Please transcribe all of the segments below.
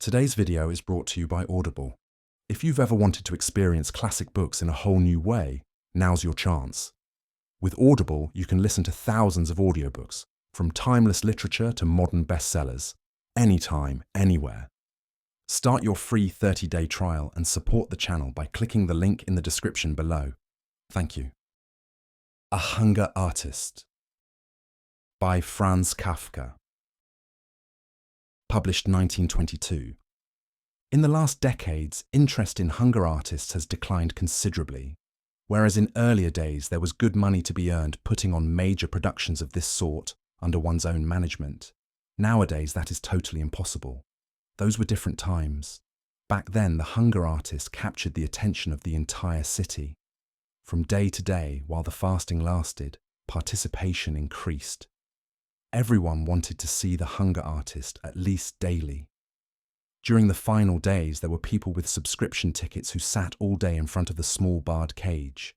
Today's video is brought to you by Audible. If you've ever wanted to experience classic books in a whole new way, now's your chance. With Audible, you can listen to thousands of audiobooks, from timeless literature to modern bestsellers, anytime, anywhere. Start your free 30-day trial and support the channel by clicking the link in the description below. Thank you. A Hunger Artist by Franz Kafka. Published 1922. In the last decades, interest in hunger artists has declined considerably. Whereas in earlier days there was good money to be earned putting on major productions of this sort under one's own management, nowadays that is totally impossible. Those were different times. Back then the hunger artist captured the attention of the entire city. From day to day, while the fasting lasted, participation increased. Everyone wanted to see the hunger artist at least daily. During the final days, there were people with subscription tickets who sat all day in front of the small barred cage.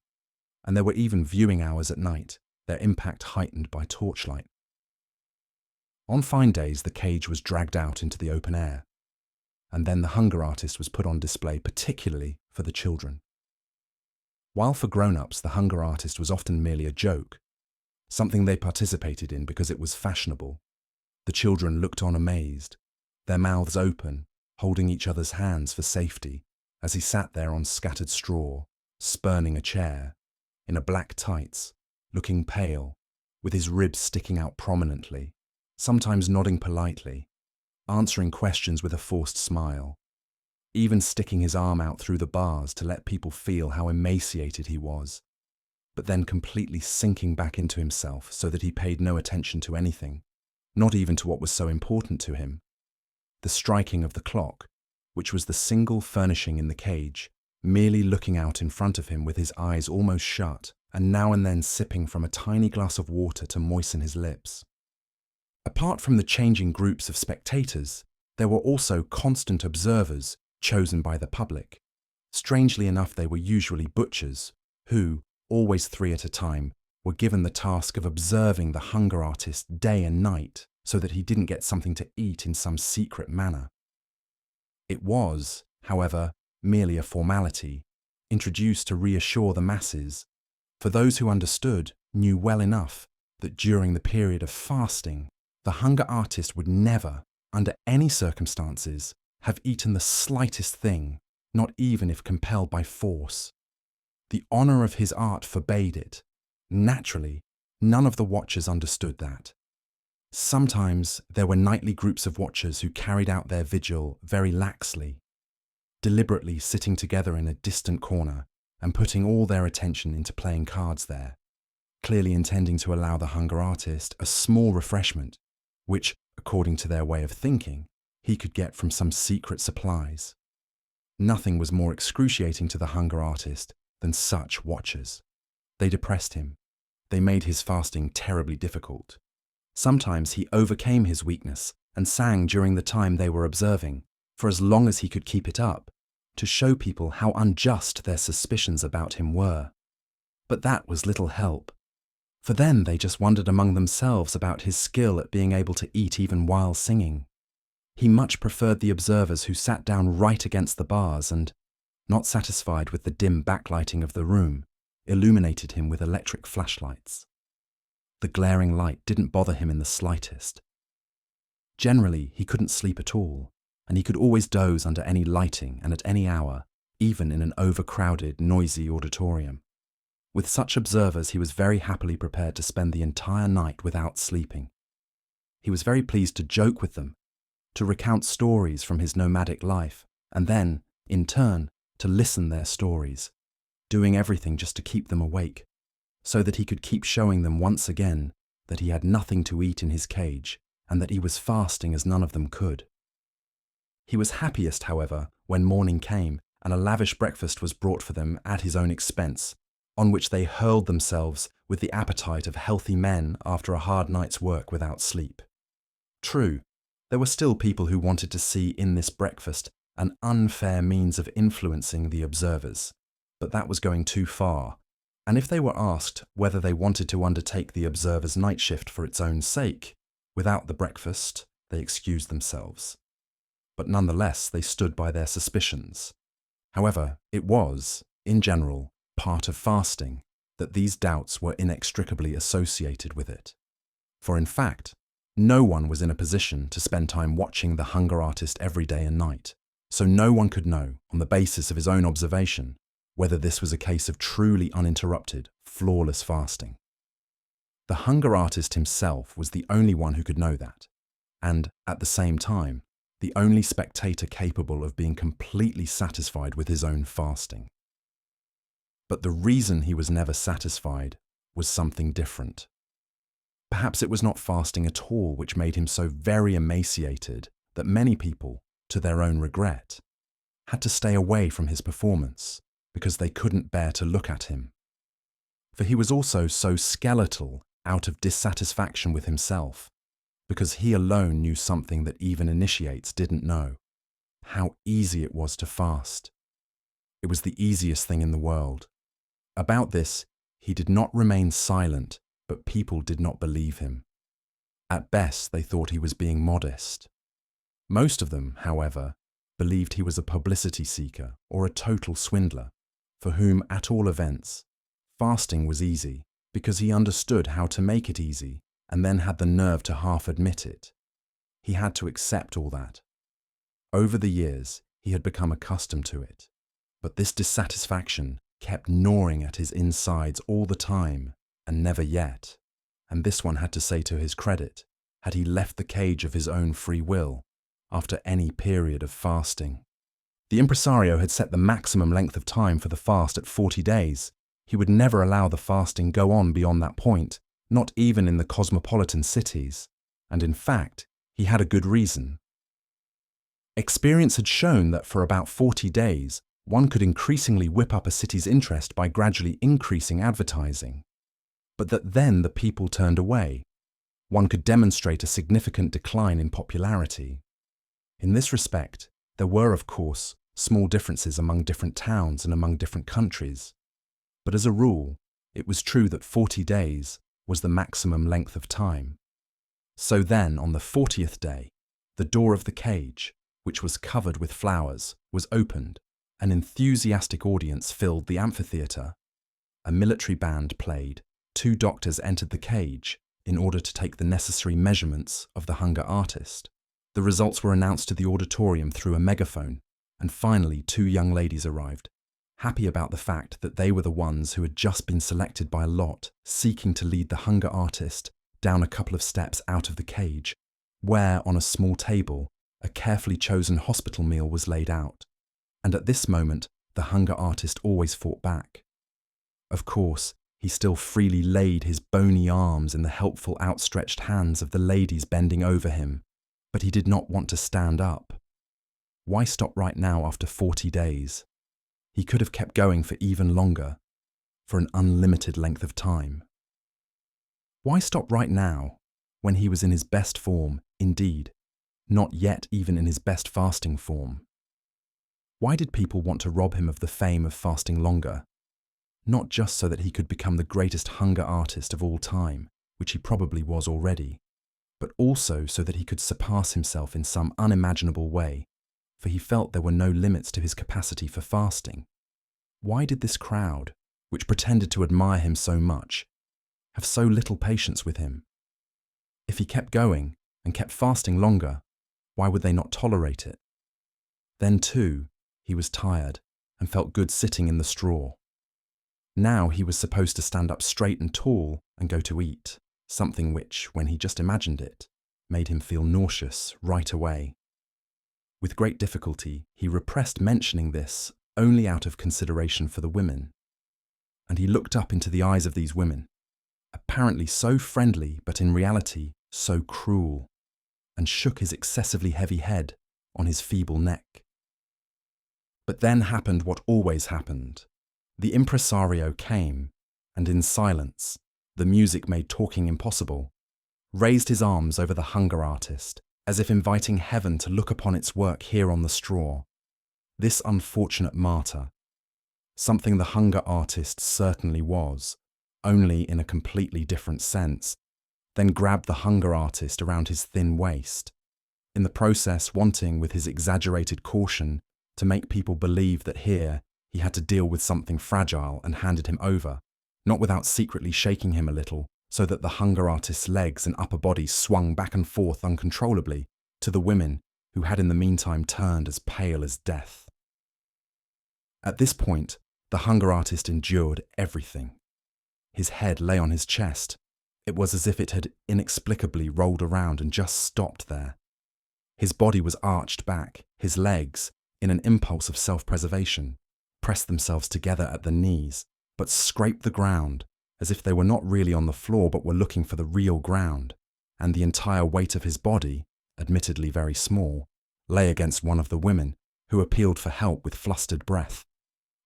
And there were even viewing hours at night, their impact heightened by torchlight. On fine days, the cage was dragged out into the open air. And then the hunger artist was put on display particularly for the children. While for grown-ups, the hunger artist was often merely a joke, something they participated in because it was fashionable. The children looked on amazed, their mouths open, holding each other's hands for safety, as he sat there on scattered straw, spurning a chair, in a black tights, looking pale, with his ribs sticking out prominently, sometimes nodding politely, answering questions with a forced smile, even sticking his arm out through the bars to let people feel how emaciated he was, but then completely sinking back into himself so that he paid no attention to anything, not even to what was so important to him. The striking of the clock, which was the single furnishing in the cage, merely looking out in front of him with his eyes almost shut and now and then sipping from a tiny glass of water to moisten his lips. Apart from the changing groups of spectators, there were also constant observers chosen by the public. Strangely enough, they were usually butchers who, always 3 at a time, were given the task of observing the hunger artist day and night so that he didn't get something to eat in some secret manner. It was, however, merely a formality, introduced to reassure the masses, for those who understood knew well enough that during the period of fasting, the hunger artist would never, under any circumstances, have eaten the slightest thing, not even if compelled by force. The honor of his art forbade it. Naturally, none of the watchers understood that. Sometimes there were nightly groups of watchers who carried out their vigil very laxly, deliberately sitting together in a distant corner and putting all their attention into playing cards there, clearly intending to allow the hunger artist a small refreshment, which, according to their way of thinking, he could get from some secret supplies. Nothing was more excruciating to the hunger artist than such watchers. They depressed him. They made his fasting terribly difficult. Sometimes he overcame his weakness and sang during the time they were observing, for as long as he could keep it up, to show people how unjust their suspicions about him were. But that was little help, for then they just wondered among themselves about his skill at being able to eat even while singing. He much preferred the observers who sat down right against the bars and, not satisfied with the dim backlighting of the room, illuminated him with electric flashlights. The glaring light didn't bother him in the slightest. Generally, he couldn't sleep at all, and he could always doze under any lighting and at any hour, even in an overcrowded, noisy auditorium. With such observers, he was very happily prepared to spend the entire night without sleeping. He was very pleased to joke with them, to recount stories from his nomadic life, and then, in turn, to listen their stories, doing everything just to keep them awake, so that he could keep showing them once again that he had nothing to eat in his cage and that he was fasting as none of them could. He was happiest, however, when morning came and a lavish breakfast was brought for them at his own expense, on which they hurled themselves with the appetite of healthy men after a hard night's work without sleep. True, there were still people who wanted to see in this breakfast an unfair means of influencing the observers, but that was going too far, and if they were asked whether they wanted to undertake the observers' night shift for its own sake, without the breakfast, they excused themselves. but nonetheless they stood by their suspicions. However, it was, in general, part of fasting that these doubts were inextricably associated with it. For in fact, no one was in a position to spend time watching the hunger artist every day and night, so no one could know, on the basis of his own observation, whether this was a case of truly uninterrupted, flawless fasting. The hunger artist himself was the only one who could know that, and, at the same time, the only spectator capable of being completely satisfied with his own fasting. But the reason he was never satisfied was something different. Perhaps it was not fasting at all which made him so very emaciated that many people, to their own regret, had to stay away from his performance because they couldn't bear to look at him. For he was also so skeletal out of dissatisfaction with himself, because he alone knew something that even initiates didn't know: how easy it was to fast. It was the easiest thing in the world. About this, he did not remain silent, but people did not believe him. At best, they thought he was being modest. Most of them, however, believed he was a publicity seeker or a total swindler, for whom, at all events, fasting was easy because he understood how to make it easy and then had the nerve to half admit it. He had to accept all that. Over the years, he had become accustomed to it, but this dissatisfaction kept gnawing at his insides all the time, and never yet, and this one had to say to his credit, had he left the cage of his own free will after any period of fasting. The impresario had set the maximum length of time for the fast at 40 days. He would never allow the fasting go on beyond that point, not even in the cosmopolitan cities, and in fact, he had a good reason. Experience had shown that for about 40 days, one could increasingly whip up a city's interest by gradually increasing advertising, but that then the people turned away. One could demonstrate a significant decline in popularity. In this respect, there were, of course, small differences among different towns and among different countries, but as a rule, it was true that 40 days was the maximum length of time. So then, on the 40th day, the door of the cage, which was covered with flowers, was opened. An enthusiastic audience filled the amphitheatre. A military band played. 2 doctors entered the cage in order to take the necessary measurements of the hunger artist. The results were announced to the auditorium through a megaphone, and finally 2 young ladies arrived, happy about the fact that they were the ones who had just been selected by a lot seeking to lead the hunger artist down a couple of steps out of the cage, where, on a small table, a carefully chosen hospital meal was laid out. And at this moment, the hunger artist always fought back. Of course, he still freely laid his bony arms in the helpful outstretched hands of the ladies bending over him, but he did not want to stand up. Why stop right now after 40 days? He could have kept going for even longer, for an unlimited length of time. Why stop right now, when he was in his best form, indeed, not yet even in his best fasting form? Why did people want to rob him of the fame of fasting longer? Not just so that he could become the greatest hunger artist of all time, which he probably was already, but also so that he could surpass himself in some unimaginable way, for he felt there were no limits to his capacity for fasting. Why did this crowd, which pretended to admire him so much, have so little patience with him? If he kept going and kept fasting longer, why would they not tolerate it? Then, too, he was tired and felt good sitting in the straw. Now he was supposed to stand up straight and tall and go to eat, something which, when he just imagined it, made him feel nauseous right away. With great difficulty, he repressed mentioning this only out of consideration for the women. And he looked up into the eyes of these women, apparently so friendly but in reality so cruel, and shook his excessively heavy head on his feeble neck. But then happened what always happened. The impresario came, and in silence, the music made talking impossible, raised his arms over the hunger artist, as if inviting heaven to look upon its work here on the straw. This unfortunate martyr, something the hunger artist certainly was, only in a completely different sense, then grabbed the hunger artist around his thin waist, in the process wanting, with his exaggerated caution, to make people believe that here he had to deal with something fragile and handed him over, not without secretly shaking him a little, so that the hunger artist's legs and upper body swung back and forth uncontrollably to the women, who had in the meantime turned as pale as death. At this point, the hunger artist endured everything. His head lay on his chest. It was as if it had inexplicably rolled around and just stopped there. His body was arched back. His legs, in an impulse of self-preservation, pressed themselves together at the knees, but scraped the ground as if they were not really on the floor but were looking for the real ground, and the entire weight of his body, admittedly very small, lay against one of the women, who appealed for help with flustered breath,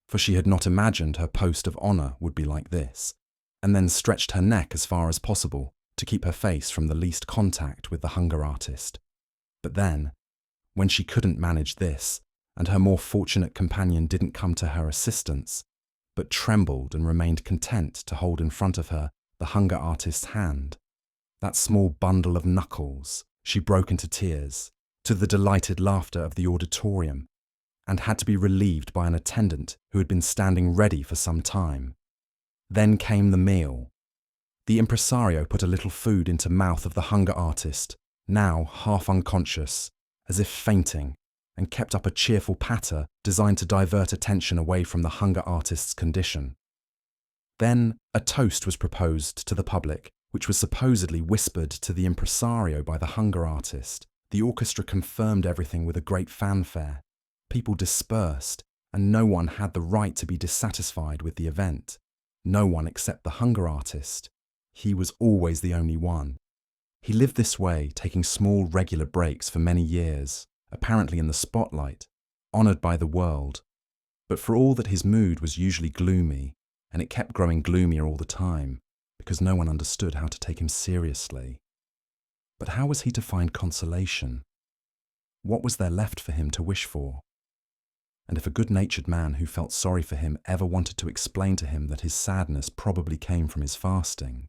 for she had not imagined her post of honour would be like this, and then stretched her neck as far as possible to keep her face from the least contact with the hunger artist. But then, when she couldn't manage this, and her more fortunate companion didn't come to her assistance, but trembled and remained content to hold in front of her the hunger artist's hand, that small bundle of knuckles, she broke into tears, to the delighted laughter of the auditorium, and had to be relieved by an attendant who had been standing ready for some time. Then came the meal. The impresario put a little food into the mouth of the hunger artist, now half unconscious, as if fainting, and kept up a cheerful patter designed to divert attention away from the hunger artist's condition. Then a toast was proposed to the public, which was supposedly whispered to the impresario by the hunger artist. The orchestra confirmed everything with a great fanfare. People dispersed, and no one had the right to be dissatisfied with the event. No one except the hunger artist. He was always the only one. He lived this way, taking small regular breaks for many years, apparently in the spotlight, honoured by the world. But for all that his mood was usually gloomy, and it kept growing gloomier all the time, because no one understood how to take him seriously. But how was he to find consolation? What was there left for him to wish for? And if a good-natured man who felt sorry for him ever wanted to explain to him that his sadness probably came from his fasting,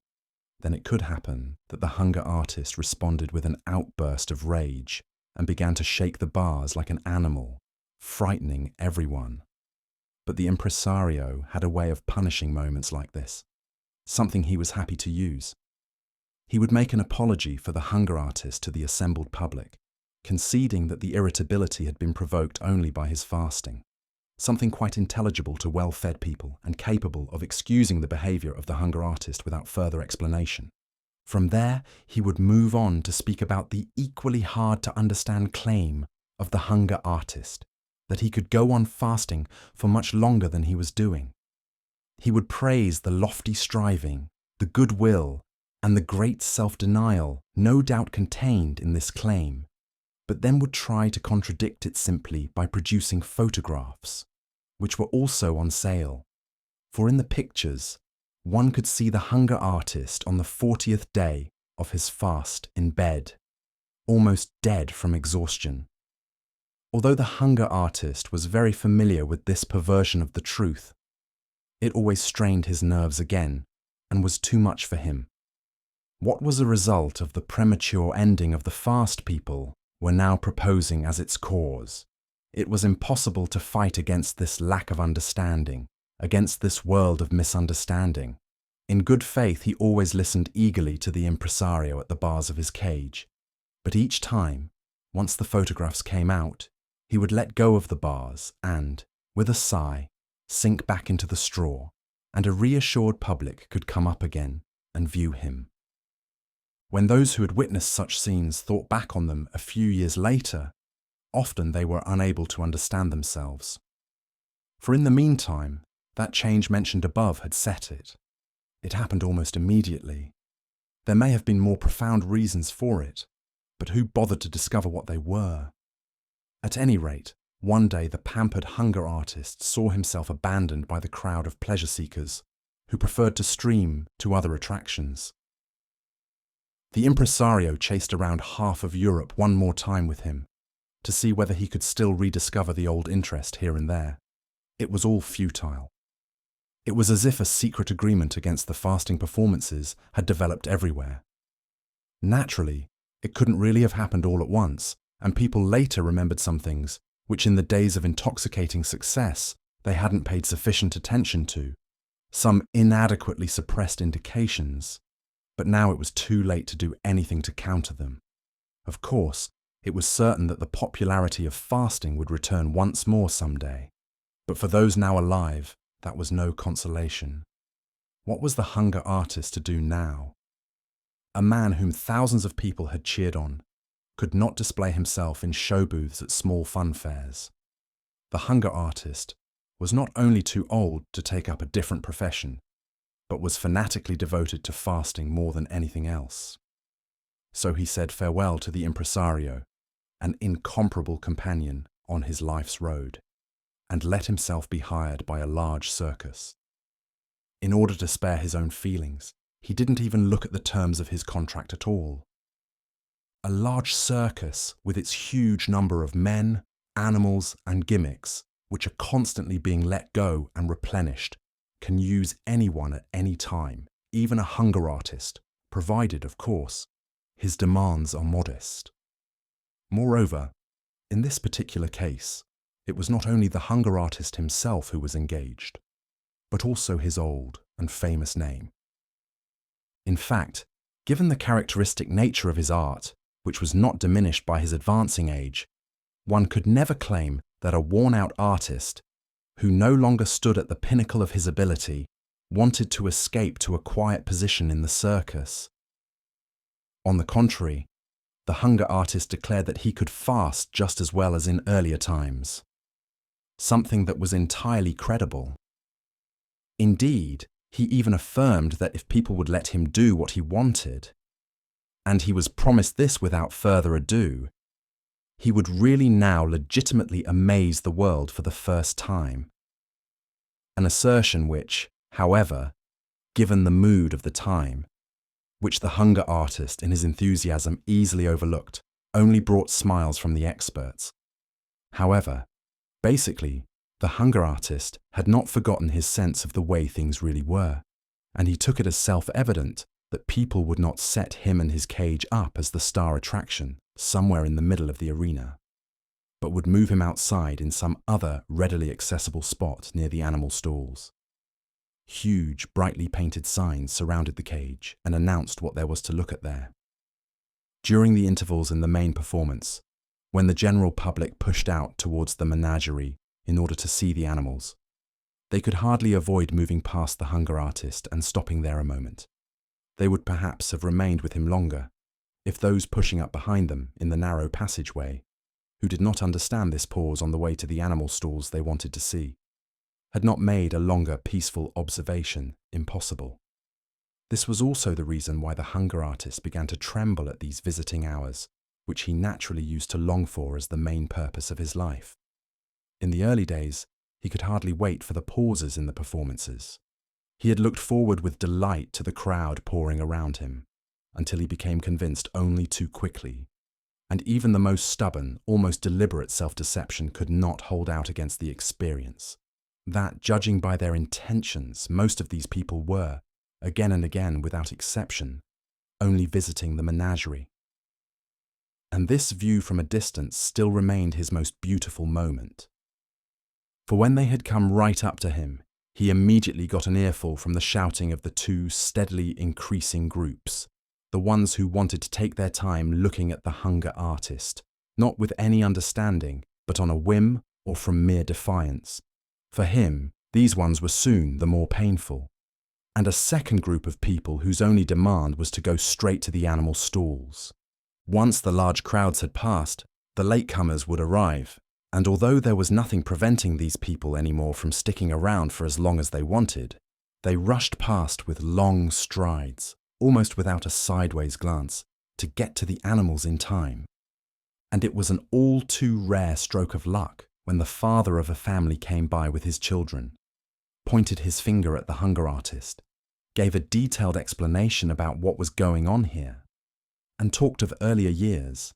then it could happen that the hunger artist responded with an outburst of rage and began to shake the bars like an animal, frightening everyone. But the impresario had a way of punishing moments like this, something he was happy to use. He would make an apology for the hunger artist to the assembled public, conceding that the irritability had been provoked only by his fasting, something quite intelligible to well-fed people and capable of excusing the behaviour of the hunger artist without further explanation. From there, he would move on to speak about the equally hard-to-understand claim of the hunger artist, that he could go on fasting for much longer than he was doing. He would praise the lofty striving, the goodwill, and the great self-denial no doubt contained in this claim, but then would try to contradict it simply by producing photographs, which were also on sale. For in the pictures, one could see the hunger artist on the 40th day of his fast in bed, almost dead from exhaustion. Although the hunger artist was very familiar with this perversion of the truth, it always strained his nerves again and was too much for him. What was a result of the premature ending of the fast people were now proposing as its cause? It was impossible to fight against this lack of understanding, against this world of misunderstanding. In good faith, he always listened eagerly to the impresario at the bars of his cage. But each time, once the photographs came out, he would let go of the bars and, with a sigh, sink back into the straw, and a reassured public could come up again and view him. When those who had witnessed such scenes thought back on them a few years later, often they were unable to understand themselves. For in the meantime, that change mentioned above had set it. It happened almost immediately. There may have been more profound reasons for it, but who bothered to discover what they were? At any rate, one day the pampered hunger artist saw himself abandoned by the crowd of pleasure seekers, who preferred to stream to other attractions. The impresario chased around half of Europe one more time with him, to see whether he could still rediscover the old interest here and there. It was all futile. It was as if a secret agreement against the fasting performances had developed everywhere. Naturally, it couldn't really have happened all at once, and people later remembered some things which in the days of intoxicating success they hadn't paid sufficient attention to, some inadequately suppressed indications, but now it was too late to do anything to counter them. Of course, it was certain that the popularity of fasting would return once more someday, but for those now alive, that was no consolation. What was the hunger artist to do now? A man whom thousands of people had cheered on could not display himself in show booths at small fun fairs. The hunger artist was not only too old to take up a different profession, but was fanatically devoted to fasting more than anything else. So he said farewell to the impresario, an incomparable companion on his life's road, and let himself be hired by a large circus. In order to spare his own feelings, he didn't even look at the terms of his contract at all. A large circus with its huge number of men, animals, and gimmicks, which are constantly being let go and replenished, can use anyone at any time, even a hunger artist, provided, of course, his demands are modest. Moreover, in this particular case, it was not only the hunger artist himself who was engaged, but also his old and famous name. In fact, given the characteristic nature of his art, which was not diminished by his advancing age, one could never claim that a worn-out artist, who no longer stood at the pinnacle of his ability, wanted to escape to a quiet position in the circus. On the contrary, the hunger artist declared that he could fast just as well as in earlier times, something that was entirely credible. Indeed, he even affirmed that if people would let him do what he wanted, and he was promised this without further ado, he would really now legitimately amaze the world for the first time. An assertion which, however, given the mood of the time, which the hunger artist in his enthusiasm easily overlooked, only brought smiles from the experts. However, basically, the hunger artist had not forgotten his sense of the way things really were, and he took it as self-evident that people would not set him and his cage up as the star attraction somewhere in the middle of the arena, but would move him outside in some other readily accessible spot near the animal stalls. Huge, brightly painted signs surrounded the cage and announced what there was to look at there. During the intervals in the main performance, when the general public pushed out towards the menagerie in order to see the animals, they could hardly avoid moving past the hunger artist and stopping there a moment. They would perhaps have remained with him longer if those pushing up behind them in the narrow passageway, who did not understand this pause on the way to the animal stalls they wanted to see, had not made a longer peaceful observation impossible. This was also the reason why the hunger artist began to tremble at these visiting hours, which he naturally used to long for as the main purpose of his life. In the early days, he could hardly wait for the pauses in the performances. He had looked forward with delight to the crowd pouring around him, until he became convinced only too quickly, and even the most stubborn, almost deliberate self-deception could not hold out against the experience, that, judging by their intentions, most of these people were, again and again without exception, only visiting the menagerie. And this view from a distance still remained his most beautiful moment. For when they had come right up to him, he immediately got an earful from the shouting of the two steadily increasing groups, the ones who wanted to take their time looking at the hunger artist, not with any understanding, but on a whim or from mere defiance. For him, these ones were soon the more painful. And a second group of people whose only demand was to go straight to the animal stalls. Once the large crowds had passed, the latecomers would arrive, and although there was nothing preventing these people anymore from sticking around for as long as they wanted, they rushed past with long strides, almost without a sideways glance, to get to the animals in time. And it was an all too rare stroke of luck when the father of a family came by with his children, pointed his finger at the hunger artist, gave a detailed explanation about what was going on here, and talked of earlier years,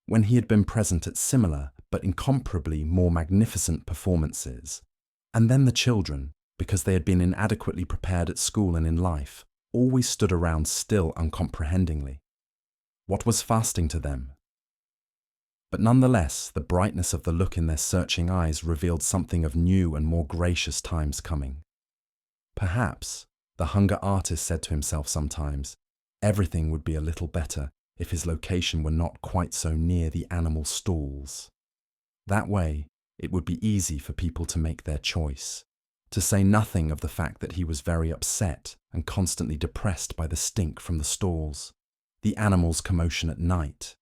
when he had been present at similar but incomparably more magnificent performances. And then the children, because they had been inadequately prepared at school and in life, always stood around still uncomprehendingly. What was fasting to them? But nonetheless, the brightness of the look in their searching eyes revealed something of new and more gracious times coming. Perhaps, the hunger artist said to himself sometimes, everything would be a little better if his location were not quite so near the animal stalls. That way, it would be easy for people to make their choice, to say nothing of the fact that he was very upset and constantly depressed by the stink from the stalls, the animals' commotion at night,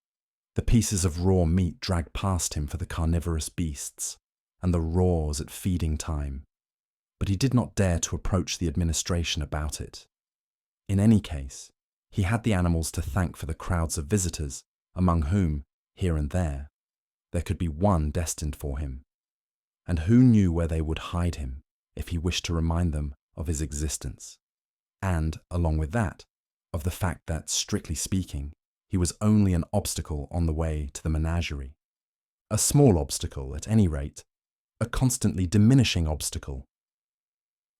the pieces of raw meat dragged past him for the carnivorous beasts, and the roars at feeding time. But he did not dare to approach the administration about it. In any case, he had the animals to thank for the crowds of visitors, among whom, here and there could be one destined for him. And who knew where they would hide him if he wished to remind them of his existence? And, along with that, of the fact that, strictly speaking, he was only an obstacle on the way to the menagerie. A small obstacle, at any rate, a constantly diminishing obstacle.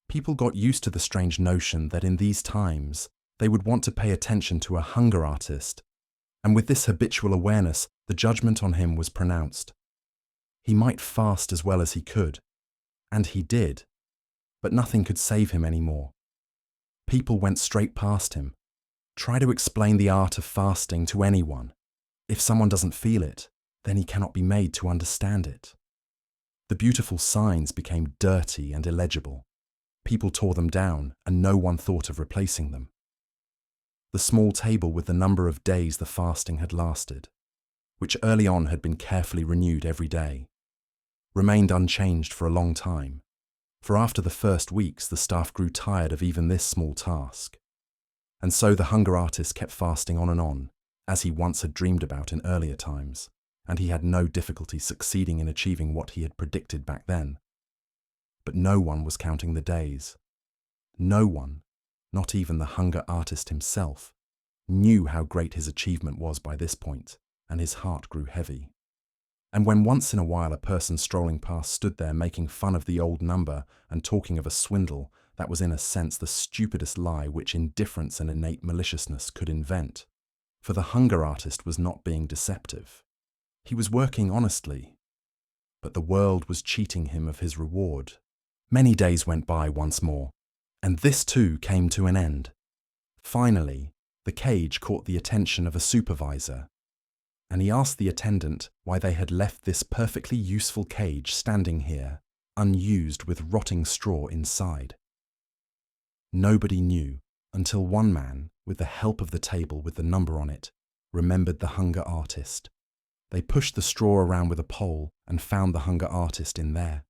People got used to the strange notion that in these times they would want to pay attention to a hunger artist, and with this habitual awareness, the judgment on him was pronounced. He might fast as well as he could, and he did, but nothing could save him anymore. People went straight past him. Try to explain the art of fasting to anyone. If someone doesn't feel it, then he cannot be made to understand it. The beautiful signs became dirty and illegible. People tore them down, and no one thought of replacing them. The small table with the number of days the fasting had lasted, which early on had been carefully renewed every day, remained unchanged for a long time, for after the first weeks the staff grew tired of even this small task. And so the hunger artist kept fasting on and on, as he once had dreamed about in earlier times, and he had no difficulty succeeding in achieving what he had predicted back then. But no one was counting the days. No one, not even the hunger artist himself, knew how great his achievement was by this point, and his heart grew heavy. And when once in a while a person strolling past stood there making fun of the old number and talking of a swindle, that was in a sense the stupidest lie which indifference and innate maliciousness could invent. For the hunger artist was not being deceptive. He was working honestly. But the world was cheating him of his reward. Many days went by once more, and this too came to an end. Finally, the cage caught the attention of a supervisor, and he asked the attendant why they had left this perfectly useful cage standing here, unused with rotting straw inside. Nobody knew until one man, with the help of the table with the number on it, remembered the hunger artist. They pushed the straw around with a pole and found the hunger artist in there.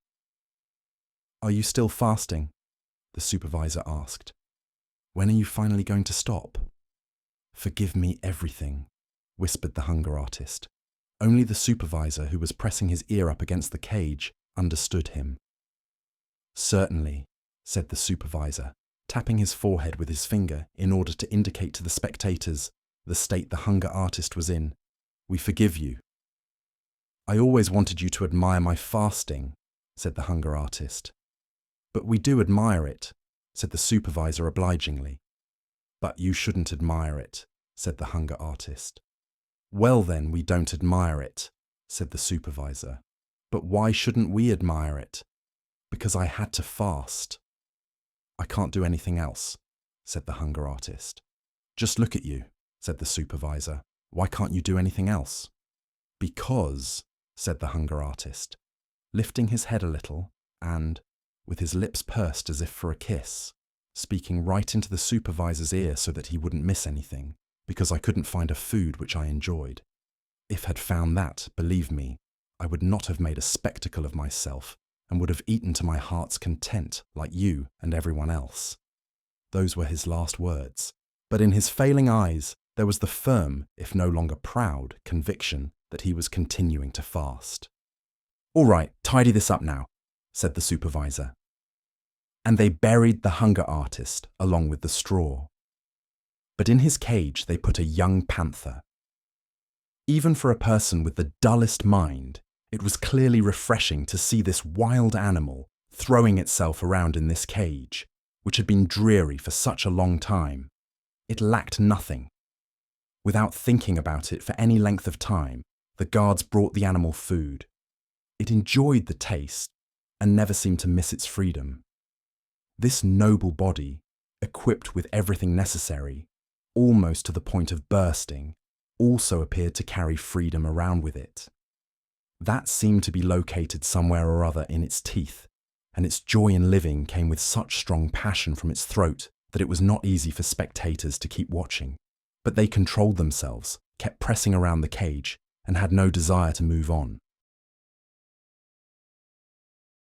"Are you still fasting?" the supervisor asked. "When are you finally going to stop?" "Forgive me everything," whispered the hunger artist. Only the supervisor, who was pressing his ear up against the cage, understood him. "Certainly," said the supervisor, tapping his forehead with his finger in order to indicate to the spectators the state the hunger artist was in. "We forgive you." "I always wanted you to admire my fasting," said the hunger artist. "But we do admire it," said the supervisor obligingly. "But you shouldn't admire it," said the hunger artist. "Well then, we don't admire it," said the supervisor. "But why shouldn't we admire it?" "Because I had to fast." "I can't do anything else," said the hunger artist. "Just look at you," said the supervisor. "Why can't you do anything else?" "Because," said the hunger artist, lifting his head a little and, with his lips pursed as if for a kiss, speaking right into the supervisor's ear so that he wouldn't miss anything, "because I couldn't find a food which I enjoyed. If had found that, believe me, I would not have made a spectacle of myself and would have eaten to my heart's content like you and everyone else." Those were his last words, but in his failing eyes there was the firm, if no longer proud, conviction that he was continuing to fast. "All right, tidy this up now," said the supervisor. And they buried the hunger artist along with the straw. But in his cage they put a young panther. Even for a person with the dullest mind, it was clearly refreshing to see this wild animal throwing itself around in this cage, which had been dreary for such a long time. It lacked nothing. Without thinking about it for any length of time, The guards brought the animal food. It enjoyed the taste and never seemed to miss its freedom. This noble body, equipped with everything necessary, almost to the point of bursting, also appeared to carry freedom around with it. That seemed to be located somewhere or other in its teeth, and its joy in living came with such strong passion from its throat that it was not easy for spectators to keep watching. But they controlled themselves, kept pressing around the cage, and had no desire to move on.